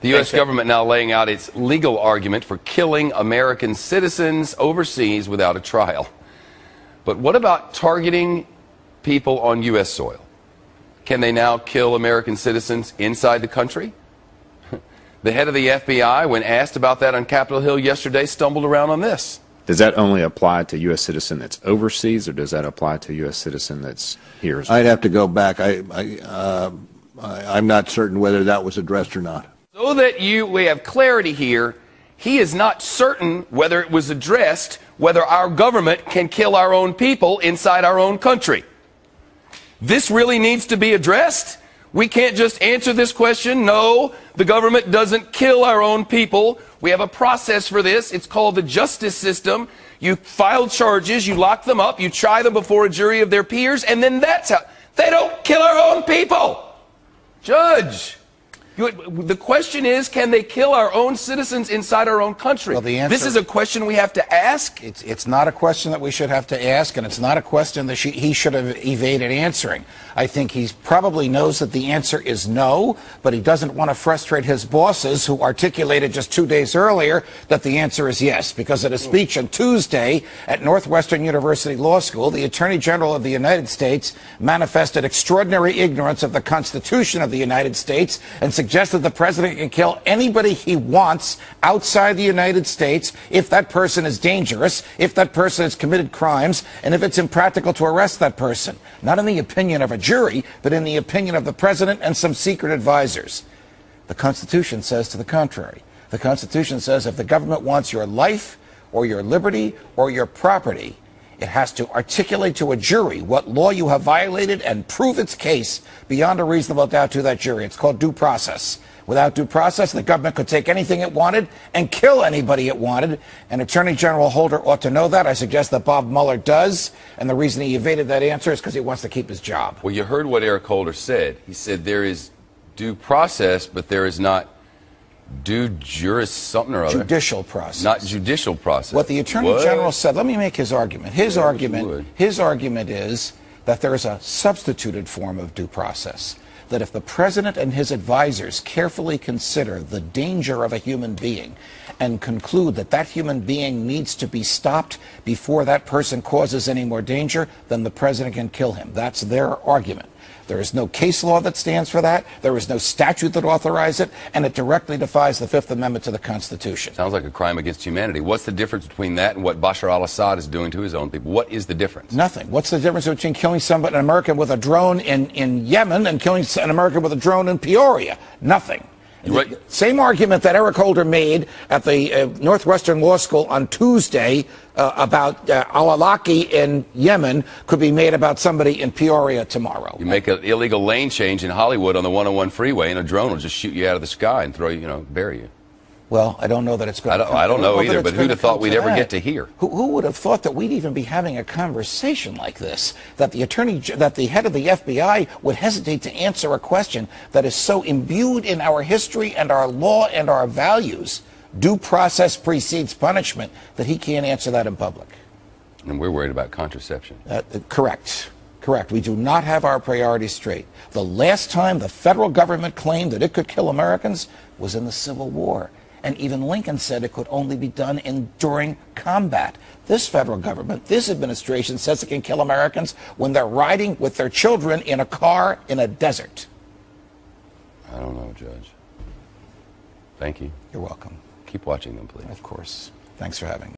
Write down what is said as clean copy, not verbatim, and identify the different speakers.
Speaker 1: The U.S. government now laying out its legal argument for killing American citizens overseas without a trial. But what about targeting people on U.S. soil? Can they now kill American citizens inside the country? The head of the FBI, when asked about that on Capitol Hill yesterday, stumbled around on this.
Speaker 2: Does that only apply to U.S. citizen that's overseas, or does that apply to U.S. citizen that's here?
Speaker 3: I'd have to go back. I'm not certain whether that was addressed or not.
Speaker 1: So that we have clarity here, he is not certain whether it was addressed, whether our government can kill our own people inside our own country. This really needs to be addressed. We can't just answer this question. No, the government doesn't kill our own people. We have a process for this. It's called the justice system. You file charges, you lock them up, you try them before a jury of their peers, and then that's how. They don't kill our own people. Judge, the question is, can they kill our own citizens inside our own country?
Speaker 4: Well, the answer,
Speaker 1: this is a question we have to ask.
Speaker 4: It's not a question that we should have to ask, and it's not a question that he should have evaded answering. I think he probably knows that the answer is no, but he doesn't want to frustrate his bosses, who articulated just 2 days earlier that the answer is yes. Because at a speech on Tuesday at Northwestern University Law School, the Attorney General of the United States manifested extraordinary ignorance of the Constitution of the United States and suggested the president can kill anybody he wants outside the United States if that person is dangerous, if that person has committed crimes, and if it's impractical to arrest that person. Not in the opinion of a jury, but in the opinion of the president and some secret advisors. The Constitution says to the contrary. The Constitution says if the government wants your life or your liberty or your property, it has to articulate to a jury what law you have violated and prove its case beyond a reasonable doubt to that jury. It's called due process. Without due process, the government could take anything it wanted and kill anybody it wanted. And Attorney General Holder ought to know that. I suggest that Bob Mueller does. And the reason he evaded that answer is because he wants to keep his job.
Speaker 1: Well, you heard what Eric Holder said. He said there is due process, but there is not due something or other.
Speaker 4: Judicial process.
Speaker 1: Not judicial process.
Speaker 4: What the Attorney General said, let me make his argument. His argument is that there is a substituted form of due process. That if the president and his advisors carefully consider the danger of a human being and conclude that that human being needs to be stopped before that person causes any more danger, then the president can kill him. That's their argument. There is no case law that stands for that. There is no statute that authorizes it, and it directly defies the Fifth Amendment to the Constitution.
Speaker 1: Sounds like a crime against humanity. What's the difference between that and what Bashar al-Assad is doing to his own people? What is the difference?
Speaker 4: Nothing. What's the difference between killing somebody, an American with a drone in Yemen, and killing an American with a drone in Peoria? Nothing. Right. Same argument that Eric Holder made at the Northwestern Law School on Tuesday about al-Awlaki in Yemen could be made about somebody in Peoria tomorrow.
Speaker 1: You make an illegal lane change in Hollywood on the 101 freeway, and a drone will just shoot you out of the sky and throw you, bury you.
Speaker 4: Well, I don't know that it's going to
Speaker 1: I don't know either, but who'd have thought we'd ever get to hear?
Speaker 4: Who would have thought that we'd even be having a conversation like this? That the head of the FBI would hesitate to answer a question that is so imbued in our history and our law and our values, due process precedes punishment, that he can't answer that in public.
Speaker 1: And we're worried about contraception.
Speaker 4: Correct. Correct. We do not have our priorities straight. The last time the federal government claimed that it could kill Americans was in the Civil War. And even Lincoln said it could only be done during combat. This federal government, this administration says it can kill Americans when they're riding with their children in a car in a desert.
Speaker 1: I don't know, Judge. Thank you.
Speaker 4: You're welcome.
Speaker 1: Keep watching them, please.
Speaker 4: Of course. Thanks for having me.